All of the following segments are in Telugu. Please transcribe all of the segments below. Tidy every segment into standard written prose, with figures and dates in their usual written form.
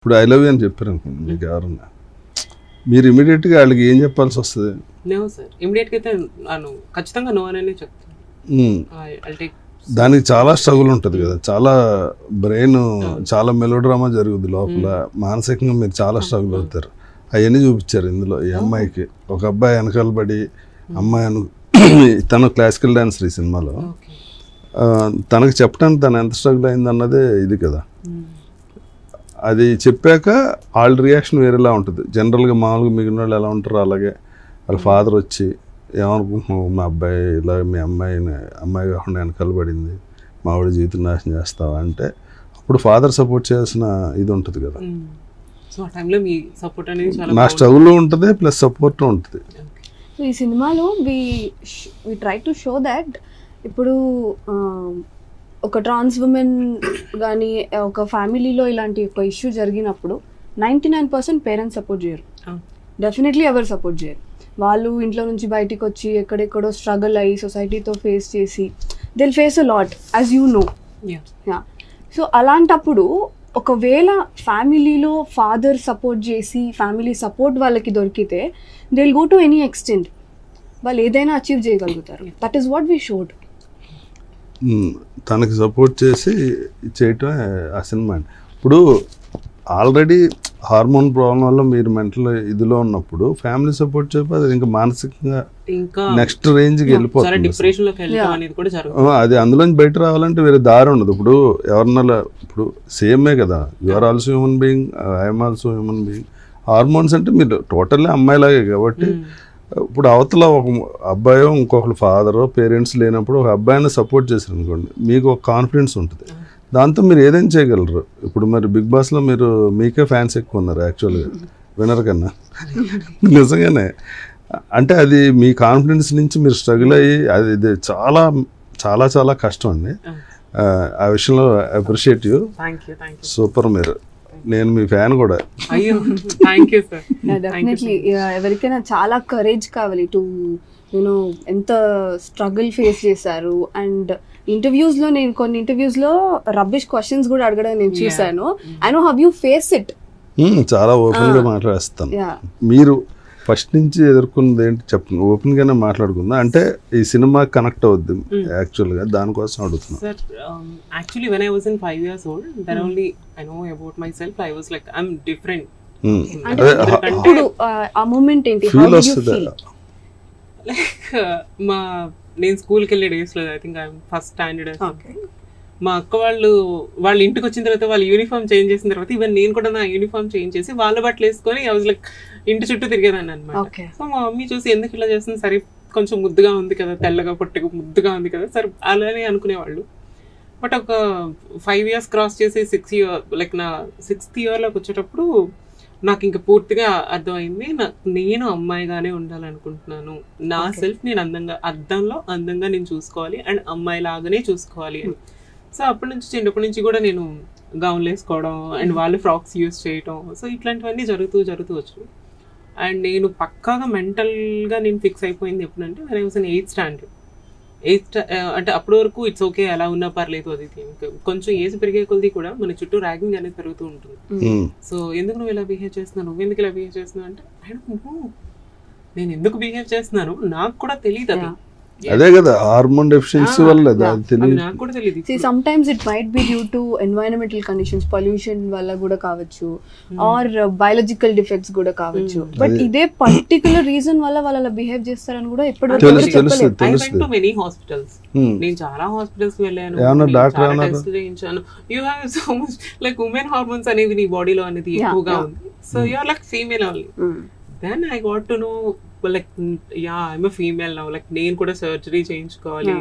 ఇప్పుడు ఐ లవ్ యూ అని చెప్పారు అనుకోండి మీకు ఎవరన్నా, మీరు ఇమీడియట్గా వాళ్ళకి ఏం చెప్పాల్సి వస్తుంది? నో సార్, ఇమీడియట్గా అయితే నేను ఖచ్చితంగా నో అనే చెప్తాను. దానికి చాలా స్ట్రగుల్ ఉంటుంది కదా, చాలా బ్రెయిన్ చాలా మెలోడ్రామా జరుగుద్ది లోపల, మానసికంగా మీరు చాలా స్ట్రగుల్ అవుతారు. అవన్నీ చూపించారు ఇందులో. ఈ అమ్మాయికి ఒక అబ్బాయి వెనకాల పడి అమ్మాయి తను క్లాసికల్ డాన్సర్ ఈ సినిమాలో, తనకు చెప్పడానికి తను ఎంత స్ట్రగుల్ అయింది అన్నదే ఇది కదా. అది చెప్పాక వాళ్ళ రియాక్షన్ వేరేలా ఉంటుంది. జనరల్గా మామూలుగా మిగిలిన వాళ్ళు ఎలా ఉంటారో అలాగే వాళ్ళ ఫాదర్ వచ్చి ఏమనుకుంటున్నావు, మా అబ్బాయి ఇలా మీ అమ్మాయి కాకుండా వెనకాల పడింది, మా ఆవిడ జీవితం నాశనం చేస్తావా అంటే అప్పుడు ఫాదర్ సపోర్ట్ చేయాల్సిన ఇది ఉంటుంది కదా. నా స్ట్రగుల్ ఉంటుంది ప్లస్ సపోర్ట్ ఉంటుంది. ఈ సినిమాలో we try to show that ఇప్పుడు ఒక ట్రాన్స్ ఉమెన్ కానీ ఒక ఫ్యామిలీలో ఇలాంటి ఒక ఇష్యూ జరిగినప్పుడు 99% పేరెంట్స్ సపోర్ట్ చేయరు, డెఫినెట్లీ ఎవరు సపోర్ట్ చేయరు. వాళ్ళు ఇంట్లో నుంచి బయటికి వచ్చి ఎక్కడెక్కడో స్ట్రగుల్ అయ్యి సొసైటీతో ఫేస్ చేసి they'll face a lot as you know. So అలాంటప్పుడు ఒకవేళ ఫ్యామిలీలో ఫాదర్ సపోర్ట్ చేసి ఫ్యామిలీ సపోర్ట్ వాళ్ళకి దొరికితే they will go to any extent, వాళ్ళు ఏదైనా అచీవ్ చేయగలుగుతారు. That is what we showed. తనకి సపోర్ట్ చేసి చేయటం ఆ సినిమా. ఇప్పుడు ఆల్రెడీ హార్మోన్ ప్రాబ్లం వల్ల మీరు మెంటల్ ఇదిలో ఉన్నప్పుడు ఫ్యామిలీ సపోర్ట్ చేయకపోతే అది ఇంకా మానసికంగా నెక్స్ట్ రేంజ్కి వెళ్ళిపోతుంది. అది అందులోంచి బయట రావాలంటే వేరే దారి ఉండదు. ఇప్పుడు ఎవరినలా ఇప్పుడు సేమే కదా, you are also human being, I'm also human being. Hormones అంటే మీరు టోటల్లీ అమ్మాయిలాగే కాబట్టి ఇప్పుడు అవతల ఒక అబ్బాయో ఇంకొకరు ఫాదరో పేరెంట్స్ లేనప్పుడు ఒక అబ్బాయిని సపోర్ట్ చేశారు అనుకోండి, మీకు ఒక కాన్ఫిడెన్స్ ఉంటుంది, దాంతో మీరు ఏదైనా చేయగలరు. ఇప్పుడు మరి బిగ్ బాస్లో మీరు మీకే ఫ్యాన్స్ ఎక్కువ ఉన్నారు యాక్చువల్గా వినర్ కన్నా, నిజంగానే. అంటే అది మీ కాన్ఫిడెన్స్ నుంచి మీరు స్ట్రగుల్ అయ్యి అది ఇది చాలా చాలా చాలా కష్టం అండి. ఆ విషయంలో అప్రిషియేట్ యూ, సూపర్. మీరు నేను మీ ఫ్యాన్ కూడా. డెఫినెట్లీ ఎవరికైనా చాలా కరేజ్ కావాలి టు యూనో ఎంత స్ట్రగుల్ ఫేస్ చేశారు. అండ్ ఇంటర్వ్యూస్లో నేను కొన్ని ఇంటర్వ్యూస్లో రబ్బిష్ క్వశ్చన్స్ కూడా అడగడం నేను చూశాను. I know how you face it. చాలా ఓపెన్గా మాట్లాడేస్తాను. మీరు ఫస్ట్ నుంచి ఎదుర్కొన్నది ఏంటి చెప్పండి, ఓపెన్గానే మాట్లాడుకుందాం. అంటే ఈ సినిమా కనెక్ట్ అవుద్ది యాక్చువల్గా, దానికోసం అడుగుతున్నాను. Sir, actually when I was in 5 years old, then only I know about myself. I was like, I'm different. అప్పుడు ఆ మూమెంట్ ఏంటి, how do you feel? Like నేను స్కూల్కి వెళ్ళే డేస్లో I think I'm first standard. మా అక్క వాళ్ళ ఇంటికి వచ్చిన తర్వాత వాళ్ళ యూనిఫామ్ చేంజ్ చేసిన తర్వాత ఈవెన్ నేను కూడా నా యూనిఫామ్ చేంజ్ చేసి వాళ్ళ బట్టలు వేసుకొని ఐ వాజ్ లైక్ ఇంటి చుట్టూ తిరిగేదాన్ని అనమాట. సో మా మమ్మీ చూసి ఎందుకు ఇలా చేస్తుంది, సరే కొంచెం ముద్దుగా ఉంది కదా, తెల్లగా పొట్టగా ముద్దుగా ఉంది కదా, సరే అలానే అనుకునేవాళ్ళు. బట్ ఒక 5 years క్రాస్ చేసి 6th year లైక్ నా 6th yearలోకి వచ్చేటప్పుడు నాకు ఇంకా పూర్తిగా అర్థమైంది, నేను అమ్మాయిగానే ఉండాలనుకుంటున్నాను, నా సెల్ఫ్ నేను అద్దంలో అందంగా నేను చూసుకోవాలి అండ్ అమ్మాయి లాగానే చూసుకోవాలి అని. సో చిన్నప్పటి నుంచి కూడా నేను గౌన్లు వేసుకోవడం అండ్ వాళ్ళు ఫ్రాక్స్ యూస్ చేయడం, సో ఇట్లాంటివన్నీ జరుగుతూ వచ్చు. అండ్ నేను పక్కాగా మెంటల్గా నేను ఫిక్స్ అయిపోయింది ఎప్పుడంటే నేను వాస్ ఇన్ 8th standard. అంటే అప్పటి వరకు ఇట్స్ ఓకే, అలా ఉన్నా పర్లేదు. అది కొంచెం ఏజ్ పెరిగే కొద్ది కూడా మన చుట్టూ ర్యాగింగ్ అనేది పెరుగుతూ ఉంటుంది. సో ఎందుకు నువ్వు ఇలా బిహేవ్ చేస్తున్నావు, నువ్వు ఎందుకు ఇలా బిహేవ్ చేస్తున్నావు అంటే నేను ఎందుకు బిహేవ్ చేస్తున్నాను నాకు కూడా తెలియదు. అది అదే కదా హార్మోన్ డెఫిషియన్సీ వల్ల నాకు కూడా తెలియదు. Some times it might be due to environmental conditions, pollution వల్ల కూడా కావచ్చు, ఆర్ బయాలజికల్ డిఫెక్ట్స్ కూడా కావచ్చు. బట్ ఇదే పర్టికులర్ రీజన్ వల్ల వాళ్ళు అలా బిహేవ్ చేస్తారని కూడా ఎప్పటివరకు చెప్పలేదు. I went to many hospitals, నేను చాలా హాస్పిటల్స్ వెళ్ళాను, టెస్ట్ చేయించాను. You have so much like women hormones అనేవి నీ బాడీలో అనేది ఎక్కువగా ఉంది, so you are like female only. Then I got to know like I'm a female now, like నేను కూడా సర్జరీ చేయించుకోవాలి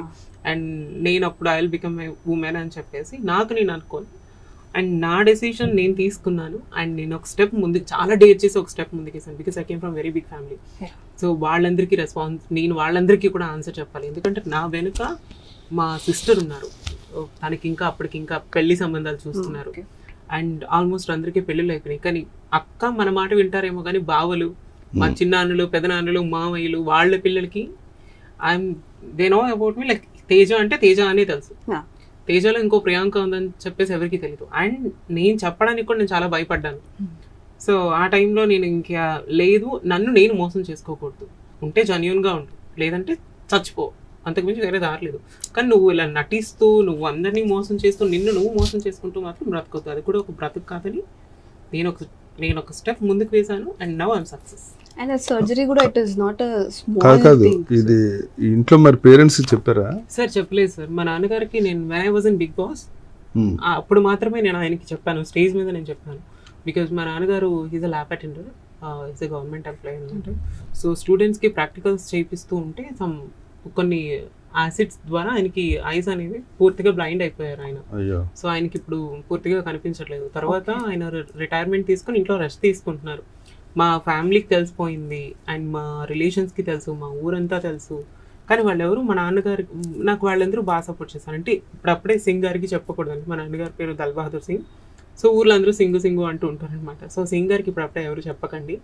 అండ్ నేను అప్పుడు I will become a woman అని చెప్పేసి నేను అనుకోను. అండ్ నా డెసిషన్ నేను తీసుకున్నాను అండ్ నేను ఒక స్టెప్ ముందుకు చాలా డేర్ చేసి ఒక స్టెప్ ముందుకు వేసాను. Because I came from very big family. So వాళ్ళందరికీ నేను వాళ్ళందరికీ కూడా ఆన్సర్ చెప్పాలి. ఎందుకంటే నా వెనుక మా సిస్టర్ ఉన్నారు, తనకి అప్పటికి పెళ్లి సంబంధాలు చూస్తున్నారు అండ్ ఆల్మోస్ట్ అందరికీ పెళ్ళిళ్ళు అయిపోయినాయి. కానీ అక్క మన మాట వింటారేమో కానీ బావలు, మా చిన్నాన్నలు, పెదనాన్నలు, మామయ్యలు, వాళ్ళ పిల్లలకి they know about me. Like Teja అంటే తేజ అనే తెలుసు, తేజలో ఇంకో ప్రియాంక ఉందని చెప్పేసి ఎవరికి తెలియదు. అండ్ నేను చెప్పడానికి కూడా నేను చాలా భయపడ్డాను. సో ఆ టైంలో నేను ఇంకా లేదు, నన్ను నేను మోసం చేసుకోకూడదు, ఉంటే జెన్యూన్గా ఉండు, లేదంటే చచ్చిపో, అంతకుమించి వేరే దారి లేదు. కానీ నువ్వు ఇలా నటిస్తూ నువ్వు అందరినీ మోసం చేస్తూ నిన్ను నువ్వు మోసం చేసుకుంటూ మాత్రం బ్రతకొద్దు, అది కూడా ఒక బ్రతుకు కాదని నేను ఒక స్టెప్ ముందుకు వేశాను. And now I'm success. And surgery కూడా it is not a small కాదు. థింగ్. ఇది ఇంట్లో మరి పేరెంట్స్ చెప్పారా? సార్ చెప్పలేదు సార్. మా నాన్నగారికి నేను when I was in Bigg Boss అప్పుడు మాత్రమే నేను ఆయనకి చెప్పాను, స్టేజ్ మీద నేను చెప్పాను. బికాజ్ మా నాన్నగారు is a lab attender, is a government employee అనమాట. సో స్టూడెంట్స్కి ప్రాక్టికల్స్ చేయిస్తూ ఉంటే కొన్ని యాసిడ్స్ ద్వారా ఆయనకి ఐస్ అనేవి పూర్తిగా బ్లైండ్ అయిపోయారు ఆయన. సో ఆయనకి ఇప్పుడు పూర్తిగా కనిపించట్లేదు. తర్వాత ఆయన రిటైర్మెంట్ తీసుకుని ఇంట్లో రెస్ట్ తీసుకుంటున్నారు. మా ఫ్యామిలీకి తెలిసిపోయింది అండ్ మా రిలేషన్స్కి తెలుసు, మా ఊరంతా తెలుసు. కానీ వాళ్ళు ఎవరు, మా నాన్నగారికి నాకు వాళ్ళందరూ బాగా సపోర్ట్ చేశారు. అంటే ఇప్పుడప్పుడే సింగ్ గారికి చెప్పకూడదండి, మా నాన్నగారి పేరు దల్ బహదూర్ సింగ్. సో ఊర్లో అందరూ సింగు సింగు అంటూ ఉంటారనమాట. సో సింగ్ గారికి ఇప్పుడప్పుడే ఎవరు చెప్పకండి,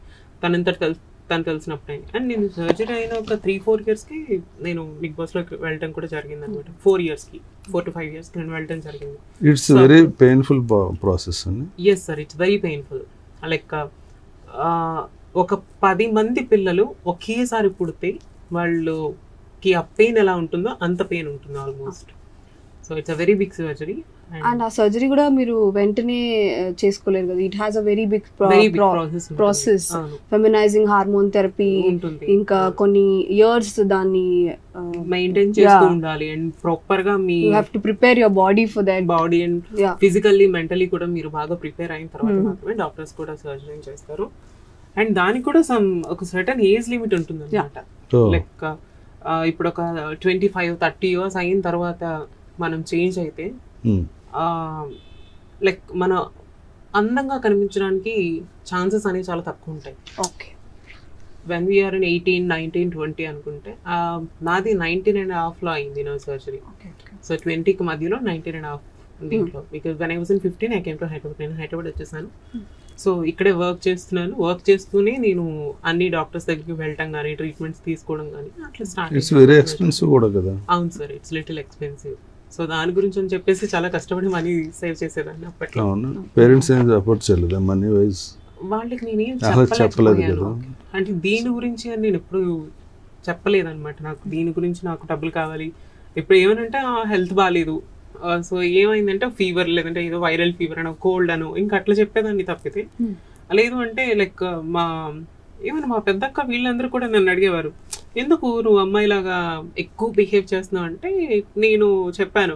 తను తెలిసినప్పుడే. అండ్ నేను సర్జరీ అయిన ఒక 3-4 yearsకి నేను బిగ్ బాస్లోకి వెళ్ళడం కూడా జరిగింది అనమాట. 4 to 5 yearsకి నేను వెళ్ళడం జరిగింది. ఇట్స్ వెరీ పెయిన్ఫుల్ ప్రాసెస్ అండి. Yes sir, it's very painful. Like ఒక 10 మంది పిల్లలు ఒకేసారి పుడితే వాళ్ళకి ఆ పెయిన్ ఎలా ఉంటుందో అంత పెయిన్ ఉంటుంది almost. So it's a very big surgery. And ఆ సర్జరీ కూడా మీరు వెంటనే చేసుకోలేరు కదా, it has a very big process. Feminising hormone therapy, ఇంకా కొన్ని ఇయర్స్ దాన్ని మెయింటైన్ చేస్తూ ఉండాలి. అండ్ ప్రాపర్ గా me you have to prepare your body for that. Body and physically mentally కూడా మీరు బాగా ప్రిపేర్ అయిన తర్వాత మాత్రమే డాక్టర్స్ కూడా సర్జరీ చేస్తారు. అండ్ దానికి కూడా ఒక సర్టన్ ఏజ్ లిమిట్ ఉంటుంది అనమాట. లైక్ ఇప్పుడు ఒక 25-30 years అయిన తర్వాత మనం చేంజ్ అయితే లైక్ మన అందంగా కనిపించడానికి ఛాన్సెస్ అనేవి చాలా తక్కువ ఉంటాయి. ఓకే, వెన్ వీఆర్ ఇన్ 18, 19, 20 అనుకుంటే నాది 19.5 అయింది నా సర్జరీ. సో 20కి మధ్యలో 19.5 దీంట్లో. Because when I was in 15 I came to Hyderabad. నేను హైదరాబాద్ వచ్చేసాను. సో ఇక్కడే వర్క్ చేస్తున్నాను. వర్క్ చేస్తూనే నేను అన్ని డాక్టర్స్ దగ్గరికి వెళ్ళటం కానీ ట్రీట్మెంట్స్ తీసుకోవడం కానీ అట్లా స్టార్ట్. ఇట్స్ వెరీ ఎక్స్పెన్సివ్ కూడా కదా. అవును sir, it's little expensive. So దాని గురించి అని చెప్పేసి చాలా కష్టపడి మనీ సేవ్ చేసేదాన్ని అప్పట్లో. పేరెంట్స్ ఏం సపోర్ట్ చేయలేదు మనీ వైజ్? వాళ్ళకి నేనేం చెప్పలేదు కదా. అంటే దీని గురించి అని నేను ఎప్పుడు చెప్పలేదన్నమాట. నాకు దీని గురించి నాకు డబ్బులు కావాలి. ఇప్పుడు ఏమనంటే హెల్త్ బాగాలేదు, సో ఏమైందంటే ఫీవర్, లేదంటే ఏదో వైరల్ ఫీవర్ అనో కోల్డ్ అనో ఇంకా అట్లా చెప్పేదాన్ని తప్పితే. లేదు అంటే లైక్ ఏమైనా మా పెద్దక్క వీళ్ళందరూ కూడా నన్ను అడిగేవారు, ఎందుకు నువ్వు అమ్మాయిలాగా ఎక్కువ బిహేవ్ చేస్తున్నావు అంటే నేను చెప్పాను,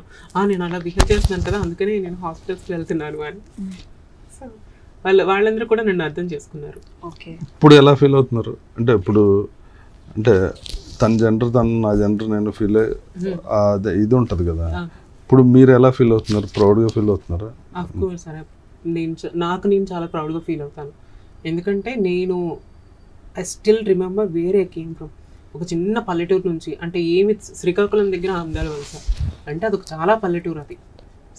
నేను అలా బిహేవ్ చేస్తున్నాను కదా అందుకనే నేను హాస్పిటల్స్కి వెళ్తున్నాను అని. సో వాళ్ళందరూ కూడా నన్ను అర్థం చేసుకున్నారు. ఓకే, ఇప్పుడు ఎలా ఫీల్ అవుతున్నారు? అంటే ఇప్పుడు అంటే తన జెండర్ నా జెండర్ నేను ఫీల్ ఇది ఉంటుంది కదా, ఇప్పుడు మీరు ఎలా ఫీల్ అవుతున్నారు? ప్రౌడ్గా ఫీల్ అవుతున్నారా? ఆఫ్ కోర్స్ సార్, నేను చాలా ప్రౌడ్గా ఫీల్ అవుతాను. ఎందుకంటే I still remember where I came from. ఒక చిన్న పల్లెటూరు నుంచి, అంటే శ్రీకాకుళం దగ్గర ఆంధ్రాల వలస అంటే అదొక చాలా పల్లెటూరు అది.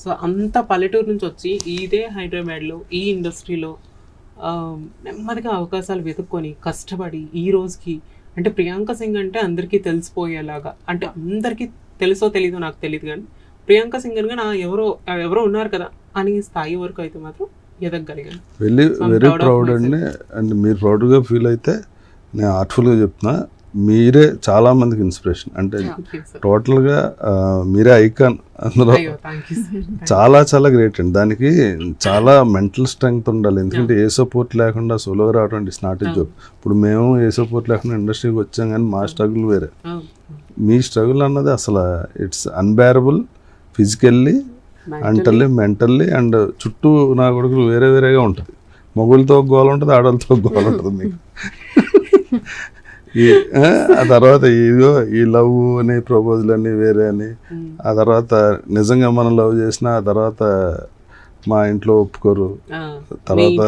సో అంత పల్లెటూరు నుంచి వచ్చి ఇదే హైదరాబాద్లో ఈ ఇండస్ట్రీలో నెమ్మదిగా అవకాశాలు వెతుక్కొని కష్టపడి ఈ రోజుకి, అంటే ప్రియాంక సింగ్ అంటే అందరికీ తెలిసిపోయేలాగా, అంటే అందరికీ తెలుసో తెలీదో నాకు తెలియదు కానీ ప్రియాంక సింగ్ అనగా ఎవరో ఉన్నారు కదా అని స్థాయి వరకు అయితే మాత్రం ఎదగలిగాను. వెరీ ప్రౌడ్ అండి. అండ్ మీరు ప్రౌడ్గా ఫీల్ అయితే నేను ఆర్ట్ఫుల్గా చెప్తున్నా, మీరే చాలా మందికి ఇన్స్పిరేషన్. అంటే టోటల్గా మీరే ఐకాన్ అందులో. చాలా చాలా గ్రేట్ అండి. దానికి చాలా మెంటల్ స్ట్రెంగ్త్ ఉండాలి. ఎందుకంటే ఏ సపోర్ట్ లేకుండా సోలోగా రావడం ఇట్స్ నాట్ ఎ జాబ్. ఇప్పుడు మేము ఏ సపోర్ట్ లేకుండా ఇండస్ట్రీకి వచ్చాం కానీ మా స్ట్రగుల్ వేరే. మీ స్ట్రగుల్ అన్నది అసలు it's unbearable. Physically, mentally and చుట్టూ నా కొడుకులు వేరే వేరేగా ఉంటుంది. మొగుళ్ళతో గోల ఉంటుంది, ఆడవాళ్ళతో గోల ఉంటుంది మీకు. ఆ తర్వాత ఇదిగో ఈ లవ్ అని ప్రపోజల్ అని వేరే అని, ఆ తర్వాత నిజంగా మనం లవ్ చేసిన ఆ తర్వాత మా ఇంట్లో ఒప్పుకోరు. తర్వాత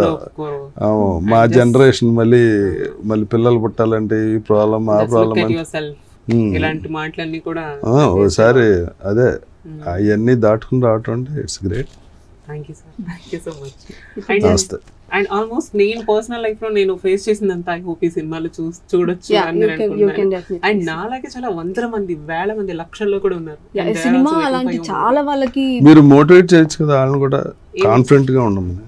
మా జనరేషన్ మళ్ళీ పిల్లలు పుట్టాలంటే ఈ ప్రాబ్లం ఆ ప్రాబ్లం ఇలాంటి మాటలన్నీ కూడా ఒకసారి అదే అవన్నీ దాటుకుని రావటం అంటే it's great. Thank you sir, thank you so much. And almost నేను పర్సనల్ లైఫ్ లో నేను ఫేస్ చేసిందంతా ఐ హోప్ ఈ సినిమాలో చూడొచ్చు Yeah, అని you నేను can అనుకుంటున్నాను. definitely and see. నాలాగే చాలా వందల మంది, వేల మంది, లక్షల్లో కూడా ఉన్నారు. Yeah, And ఈ they are cinema also waiting అలాంటి for you. చాలా వాళ్ళకి మీరు మోటివేట్ చేయొచ్చు కదా వాళ్ళని కూడా, కాన్ఫిడెంట్ గా ఉండమని.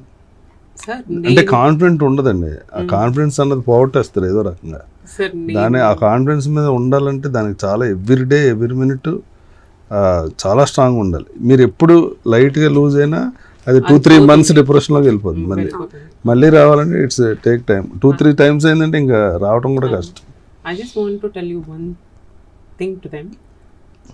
సార్ అంటే కాన్ఫిడెంట్ ఉండదండి, ఆ కాన్ఫిడెన్స్ అన్నది పోగొట్టేస్తారు ఏదో రకంగా. సార్ దాని ఆ కాన్ఫిడెన్స్ మీద ఉండాలంటే దానికి చాలా ఎవ్రీ డే ఎవ్రీ మినిట్ చాలా స్ట్రాంగ్ ఉండాలి. మీరు ఎప్పుడు లైట్గా లూజ్ అయినా అది 2-3 months డిప్రెషన్లోకి వెళ్ళిపోతుంది. మళ్ళీ రావాలంటే ఇట్స్ టేక్ టైం. 2-3 times అయిందంటే ఇంకా రావడం కూడా కష్టం. I just want to tell you one thing to them.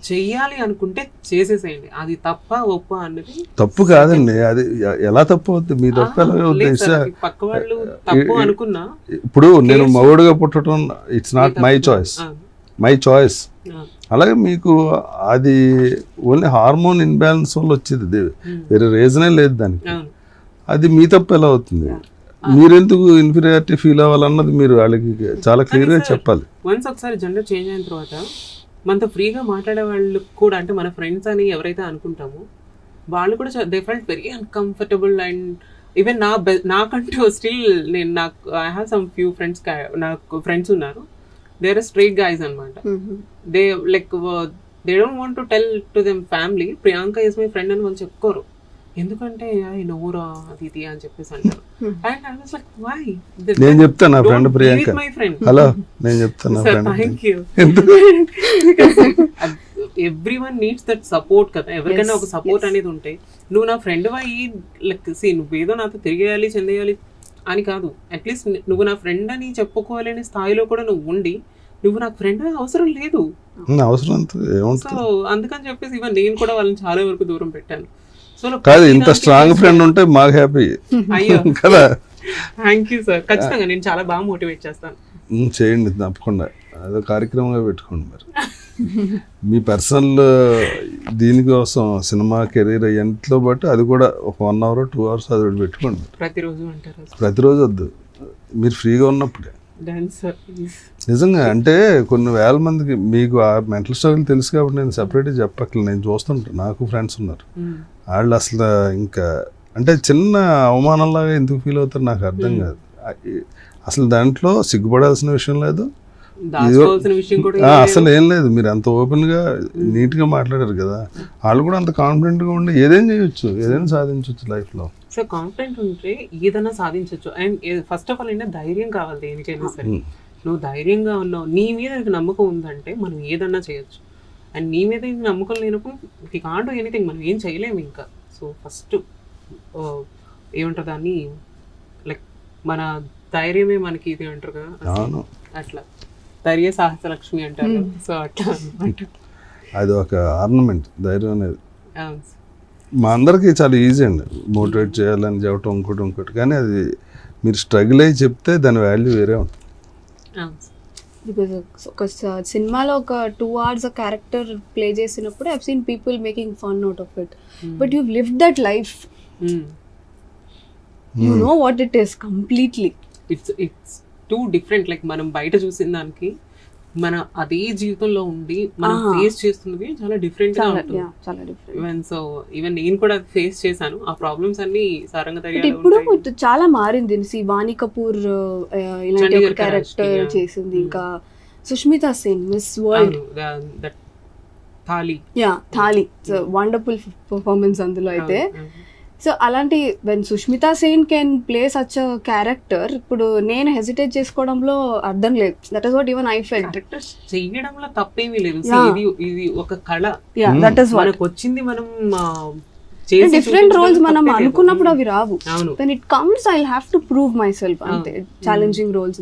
చెయ్యాలి అనుకుంటే చేసేసేయండి, అది తప్ప ఒప్ప అన్నది తప్పు కాదండి, అది ఎలా తప్పు అవుతుంది? మీ తప్పు ఎలా అవుతుంది? లేదు సార్, అది పక్క వాళ్ళు తప్పు అనుకున్నా ఇప్పుడు నేను మగోడుగా పుట్టడం it's not my choice, my choice. అలాగే మీకు అది ఓన్లీ హార్మోన్ ఇన్బ్యాలెన్స్ వల్ల వచ్చేది, వేరే రీజనే లేదు దానికి. అది మీ తప్పు ఎలా అవుతుంది? మీరెందుకు ఇన్ఫీరియారిటీ ఫీల్ అవ్వాలన్నది మీరు వాళ్ళకి చాలా క్లియర్గా చెప్పాలి. వన్స్ ఒకసారి జెండర్ చేంజ్ అయిన తర్వాత మనతో ఫ్రీగా మాట్లాడే వాళ్ళు కూడా, అంటే మన ఫ్రెండ్స్ అని ఎవరైతే అనుకుంటామో వాళ్ళు కూడా they felt very uncomfortable. And even నాకంటూ స్టిల్ నాకు I have some few friends, నాకు ఫ్రెండ్స్ ఉన్నారు, దే ఆర్ స్ట్రైట్ గైస్ అనమాట. They like they don't want to tell to them family Priyanka is my friend అని వాళ్ళు చెప్పుకోరు, ఎందుకంటే నోరా అది ఇది అని చెప్పేసి అంటారు. And I was like why? నేను చెప్తాను నా friend Priyanka, my friend. Hello నేను చెప్తాను నా friend. Thank you. Everyone needs that support కదా, ఎవరికైనా ఒక సపోర్ట్ అనేది ఉంటే. నువ్వు నా ఫ్రెండ్ అయ్యి లైక్ నువ్వేదో నాతో తిరిగేయాలి చెందేయాలి అని కాదు, అట్లీస్ట్ నువ్వు నా ఫ్రెండ్ అని చెప్పుకోవాలనే స్థాయిలో కూడా నువ్వు ఉండి, నువ్వు నాకు ఫ్రెండ్ అవసరం లేదు. అవసరం సో అందుకని చెప్పేసి ఇవన్నీ నేను కూడా వాళ్ళని చాలా వరకు దూరం పెట్టాను. సో కాదు, ఇంత స్ట్రాంగ్ ఫ్రెండ్ ఉంటే మాకు హ్యాపీ. అయ్యో కదా, థ్యాంక్ యూ సార్. ఖచ్చితంగా నేను చాలా బాగా మోటివేట్ చేస్తాను. చేయండి తప్పకుండా, అదో కార్యక్రమంగా పెట్టుకోండి. మరి మీ పర్సనల్ దీనికోసం సినిమా కెరీర్ ఎంతో బట్టి అది కూడా ఒక 1 hour 2 hours అది పెట్టుకోండి. ప్రతిరోజు అంటారు? ప్రతిరోజు వద్దు, మీరు ఫ్రీగా ఉన్నప్పుడే. నిజంగా అంటే కొన్ని వేల మందికి మీకు ఆ మెంటల్ స్ట్రగుల్ తెలుసు కాబట్టి నేను సెపరేట్గా చెప్పక్కర్లేదు. నేను చూస్తుంటాను, నాకు ఫ్రెండ్స్ ఉన్నారు, వాళ్ళు అసలు ఇంకా అంటే చిన్న అవమానంలాగా ఎందుకు ఫీల్ అవుతారు నాకు అర్థం కాదు. అసలు దాంట్లో సిగ్గుపడాల్సిన విషయం లేదు, అసలు ఏం లేదు. మీరు అంత ఓపెన్గా నీట్గా మాట్లాడారు కదా, వాళ్ళు కూడా అంత కాన్ఫిడెంట్గా ఉండి ఏదైనా చేయొచ్చు, ఏదైనా సాధించవచ్చు లైఫ్లో. సో కాన్ఫిడెంట్ ఉంటే ఏదైనా సాధించవచ్చు. అండ్ ఫస్ట్ ఆఫ్ ఆల్ ఏంటంటే ధైర్యం కావాలి దేనికైనా సరే. నువ్వు ధైర్యంగా ఉన్నావు, నీ మీద నీకు నమ్మకం ఉందంటే మనం ఏదన్నా చేయొచ్చు. అండ్ నీ మీద నీకు నమ్మకం లేనప్పుడు వి కాంట్ డూ ఎనీథింగ్, మనం ఏం చేయలేము ఇంకా. సో ఫస్ట్ ఏమంటారు దాన్ని, లైక్ మన ధైర్యమే మనకి ఇది అంటారు కదా, అట్లా ధైర్య సాహస లక్ష్మి అంటారు. సో అట్లా అనమాట, అది ఒక ఆర్నమెంట్ ధైర్యం అనేది. మా అందరికీ చాలా ఈజీ అండి మోటివేట్ చేయాలని చెప్పడం, ఇంకోటి. కానీ అది మీరు స్ట్రగుల్ అయ్యి చెప్తే దాని వాల్యూ వేరే ఉంటుంది. బికాజ్ ఒక సినిమాలో ఒక 2 hours ఆ క్యారెక్టర్ ప్లే చేసినప్పుడు I have seen people making fun out of it, but you lived that life, you know what it is completely. It's two different. Like మనం బయట చూసిన దానికి మన అదే జీవితంలో ఉండి మనం ఫేస్ చేస్తున్నది చాలా డిఫరెంట్ గా ఉంటుంది. సో ఈవెన్ నేను కూడా ఫేస్ చేశాను ఆ ప్రాబ్లమ్స్ అన్ని సారంగా. ఇప్పుడు చాలా మారింది. వాణి కపూర్ ఇలాంటి ఒక క్యారెక్టర్ చేసింది, ఇంకా Sushmita Sen miss world thali wonderful performance అందులో అయితే. సో అలాంటి when Sushmita Sen can play such a character, ఇప్పుడు నేను హెసిటేట్ చేసుకోవడంలో అర్థం లేదు. That is what even I felt. చేయడంలో తప్పేమీ లేదు, ఇది ఒక కళ, మనకు వచ్చింది, మనం డిఫరెంట్ రోల్స్ మనం అనుకున్నప్పుడు అవి రావు. When it comes I have to prove my self challenging roles